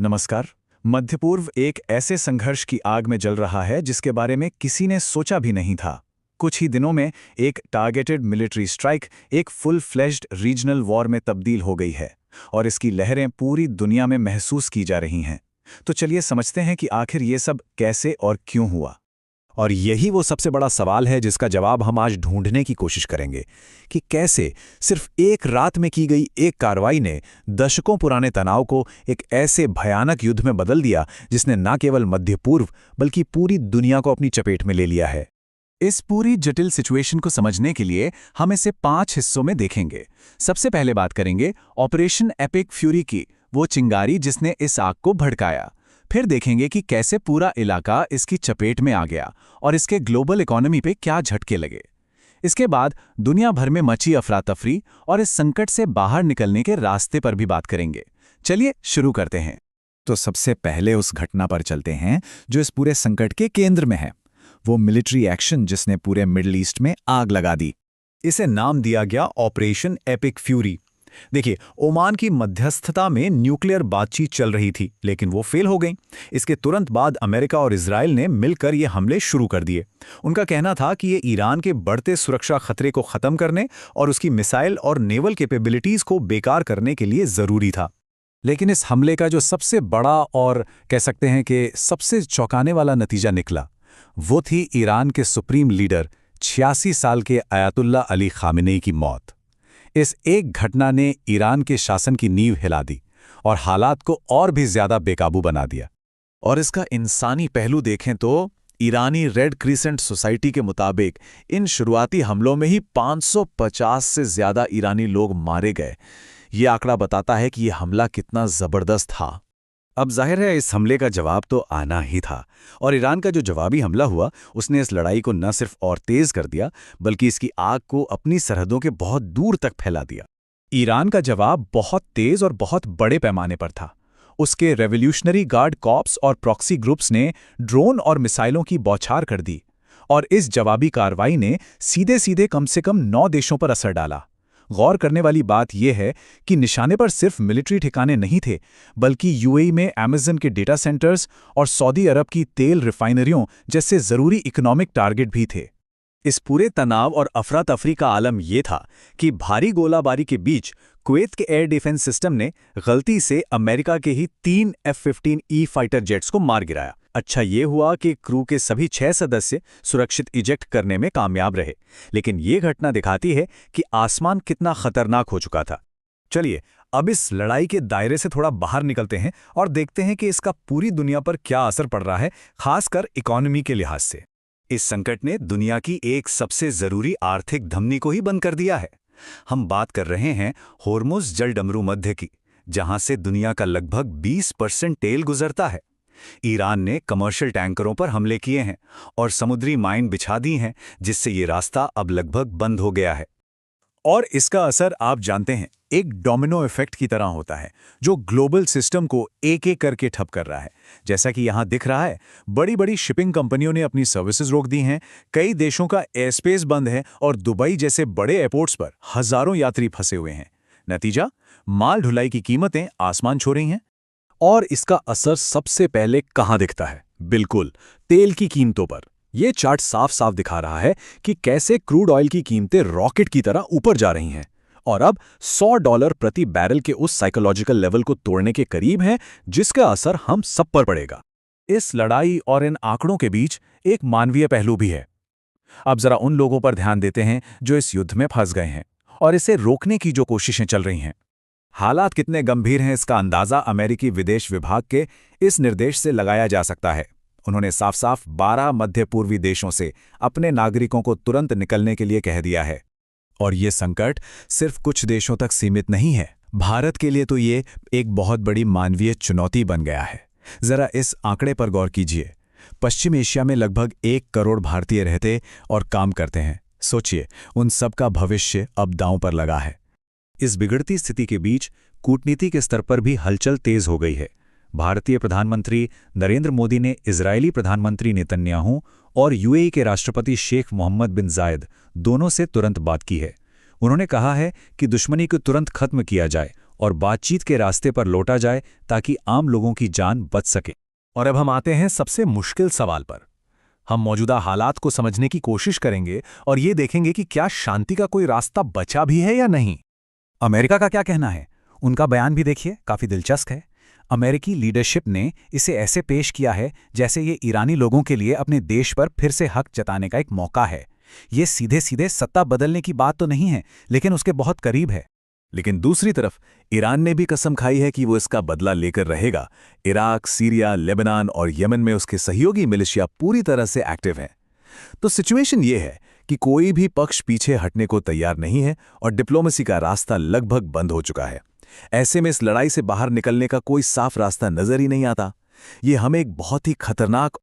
नमस्कार। मध्य पूर्व एक ऐसे संघर्ष की आग में जल रहा है जिसके बारे में किसी ने सोचा भी नहीं था। कुछ ही दिनों में एक टारगेटेड मिलिट्री स्ट्राइक एक फुल फ्लेज्ड रीजनल वॉर में तब्दील हो गई है और इसकी लहरें पूरी दुनिया में महसूस की जा रही हैं। तो चलिए समझते हैं कि आखिर ये सब कैसे और क्यों हुआ। और यही वो सबसे बड़ा सवाल है जिसका जवाब हम आज ढूंढने की कोशिश करेंगे कि कैसे सिर्फ एक रात में की गई एक कार्रवाई ने दशकों पुराने तनाव को एक ऐसे भयानक युद्ध में बदल दिया जिसने न केवल मध्य पूर्व बल्कि पूरी दुनिया को अपनी चपेट में ले लिया है। इस पूरी जटिल सिचुएशन को समझने के लिए हम इसे 5 हिस्सों में देखेंगे। सबसे पहले बात करेंगे ऑपरेशन एपिक फ्यूरी की, वो चिंगारी जिसने इस आग को भड़काया। फिर देखेंगे कि कैसे पूरा इलाका इसकी चपेट में आ गया और इसके ग्लोबल इकोनॉमी पे क्या झटके लगे। इसके बाद दुनिया भर में मची अफरा-तफरी और इस संकट से बाहर निकलने के रास्ते पर भी बात करेंगे। चलिए शुरू करते हैं। तो सबसे पहले उस घटना पर चलते हैं जो इस पूरे संकट के केंद्र में है, वो मिलिट्री एक्शन जिसने पूरे मिडिल ईस्ट में आग लगा दी। इसे नाम दिया गया ऑपरेशन एपिक फ्यूरी। देखिए, ओमान की मध्यस्थता में न्यूक्लियर बातचीत चल रही थी, लेकिन वो फेल हो गई। इसके तुरंत बाद अमेरिका और इजराइल ने मिलकर ये हमले शुरू कर दिए। उनका कहना था कि ये ईरान के बढ़ते सुरक्षा खतरे को खत्म करने और उसकी मिसाइल और नेवल कैपेबिलिटीज को बेकार करने के लिए जरूरी था। लेकिन इस हमले का जो सबसे बड़ा और कह सकते हैं कि सबसे चौंकाने वाला नतीजा निकला, वो थी ईरान के सुप्रीम लीडर 86 साल के आयतुल्ला अली खामेनेई की मौत। इस एक घटना ने ईरान के शासन की नींव हिला दी और हालात को और भी ज्यादा बेकाबू बना दिया। और इसका इंसानी पहलू देखें तो ईरानी रेड क्रिसेंट सोसाइटी के मुताबिक इन शुरुआती हमलों में ही 550 से ज्यादा ईरानी लोग मारे गए। ये आंकड़ा बताता है कि यह हमला कितना जबरदस्त था। अब जाहिर है इस हमले का जवाब तो आना ही था, और ईरान का जो जवाबी हमला हुआ उसने इस लड़ाई को न सिर्फ और तेज कर दिया बल्कि इसकी आग को अपनी सरहदों के बहुत दूर तक फैला दिया। ईरान का जवाब बहुत तेज और बहुत बड़े पैमाने पर था। उसके रेवोल्यूशनरी गार्ड कॉर्प्स और प्रॉक्सी ग्रुप्स ने ड्रोन और मिसाइलों की बौछार कर दी और इस जवाबी कार्रवाई ने सीधे सीधे कम से कम 9 देशों पर असर डाला। गौर करने वाली बात यह है कि निशाने पर सिर्फ मिलिट्री ठिकाने नहीं थे, बल्कि यूएई में अमेज़न के डेटा सेंटर्स और सऊदी अरब की तेल रिफाइनरियों जैसे जरूरी इकोनॉमिक टारगेट भी थे। इस पूरे तनाव और अफरा तफरी का आलम यह था कि भारी गोलाबारी के बीच कुवैत के एयर डिफेंस सिस्टम ने गलती से अमेरिका के ही 3 F-15E फाइटर जेट्स को मार गिराया। अच्छा ये हुआ कि क्रू के सभी 6 सदस्य सुरक्षित इजेक्ट करने में कामयाब रहे, लेकिन ये घटना दिखाती है कि आसमान कितना खतरनाक हो चुका था। चलिए अब इस लड़ाई के दायरे से थोड़ा बाहर निकलते हैं और देखते हैं कि इसका पूरी दुनिया पर क्या असर पड़ रहा है, खासकर इकोनॉमी के लिहाज से। इस संकट ने दुनिया की एक सबसे जरूरी आर्थिक धमनी को ही बंद कर दिया है। हम बात कर रहे हैं होर्मुज़ जलडमरू मध्य की, जहां से दुनिया का लगभग 20% तेल गुजरता है। ईरान ने कमर्शियल टैंकरों पर हमले किए हैं और समुद्री माइन बिछा दी हैं, जिससे ये रास्ता अब लगभग बंद हो गया है। और इसका असर आप जानते हैं, एक डोमिनो इफेक्ट की तरह होता है जो ग्लोबल सिस्टम को एक एक करके ठप कर रहा है। जैसा कि यहां दिख रहा है, बड़ी बड़ी शिपिंग कंपनियों ने अपनी सर्विसेज रोक दी हैं, कई देशों का एयर स्पेस बंद है और दुबई जैसे बड़े एयरपोर्ट्स पर हजारों यात्री फंसे हुए हैं। नतीजा, माल ढुलाई की कीमतें आसमान छू रही हैं। और इसका असर सबसे पहले कहां दिखता है? बिल्कुल, तेल की कीमतों पर। यह चार्ट साफ साफ दिखा रहा है कि कैसे क्रूड ऑयल की कीमतें रॉकेट की तरह ऊपर जा रही हैं और अब $100 प्रति बैरल के उस साइकोलॉजिकल लेवल को तोड़ने के करीब हैं, जिसका असर हम सब पर पड़ेगा। इस लड़ाई और इन आंकड़ों के बीच एक मानवीय पहलू भी है। अब जरा उन लोगों पर ध्यान देते हैं जो इस युद्ध में फंस गए हैं और इसे रोकने की जो कोशिशें चल रही हैं। हालात कितने गंभीर हैं इसका अंदाजा अमेरिकी विदेश विभाग के इस निर्देश से लगाया जा सकता है। उन्होंने साफ साफ 12 मध्य पूर्वी देशों से अपने नागरिकों को तुरंत निकलने के लिए कह दिया है। और ये संकट सिर्फ कुछ देशों तक सीमित नहीं है। भारत के लिए तो ये एक बहुत बड़ी मानवीय चुनौती बन गया है। जरा इस आंकड़े पर गौर कीजिए। पश्चिम एशिया में लगभग 1 करोड़ भारतीय रहते और काम करते हैं। सोचिए, उन सबका भविष्य अब दांव पर लगा है। इस बिगड़ती स्थिति के बीच कूटनीति के स्तर पर भी हलचल तेज हो गई है। भारतीय प्रधानमंत्री नरेंद्र मोदी ने इजरायली प्रधानमंत्री नेतन्याहू और यूएई के राष्ट्रपति शेख मोहम्मद बिन जायद दोनों से तुरंत बात की है। उन्होंने कहा है कि दुश्मनी को तुरंत खत्म किया जाए और बातचीत के रास्ते पर लौटा जाए ताकि आम लोगों की जान बच सके। और अब हम आते हैं सबसे मुश्किल सवाल पर। हम मौजूदा हालात को समझने की कोशिश करेंगे और ये देखेंगे कि क्या शांति का कोई रास्ता बचा भी है या नहीं। अमेरिका का क्या कहना है? उनका बयान भी देखिए, काफी दिलचस्प है। अमेरिकी लीडरशिप ने इसे ऐसे पेश किया है जैसे ये ईरानी लोगों के लिए अपने देश पर फिर से हक जताने का एक मौका है। ये सीधे सीधे सत्ता बदलने की बात तो नहीं है, लेकिन उसके बहुत करीब है। लेकिन दूसरी तरफ ईरान ने भी कसम खाई है कि वो इसका बदला लेकर रहेगा। इराक, सीरिया, लेबनान और यमन में उसके सहयोगी मिलिशिया पूरी तरह से एक्टिव हैं। तो सिचुएशन ये है कि कोई भी पक्ष पीछे हटने को तैयार नहीं है और डिप्लोमेसी का रास्ता लगभग बंद हो चुका है। ऐसे में इस लड़ाई से बाहर निकलने का कोई साफ रास्ता नजर ही नहीं आता। ये हमें एक बहुत ही खतरनाक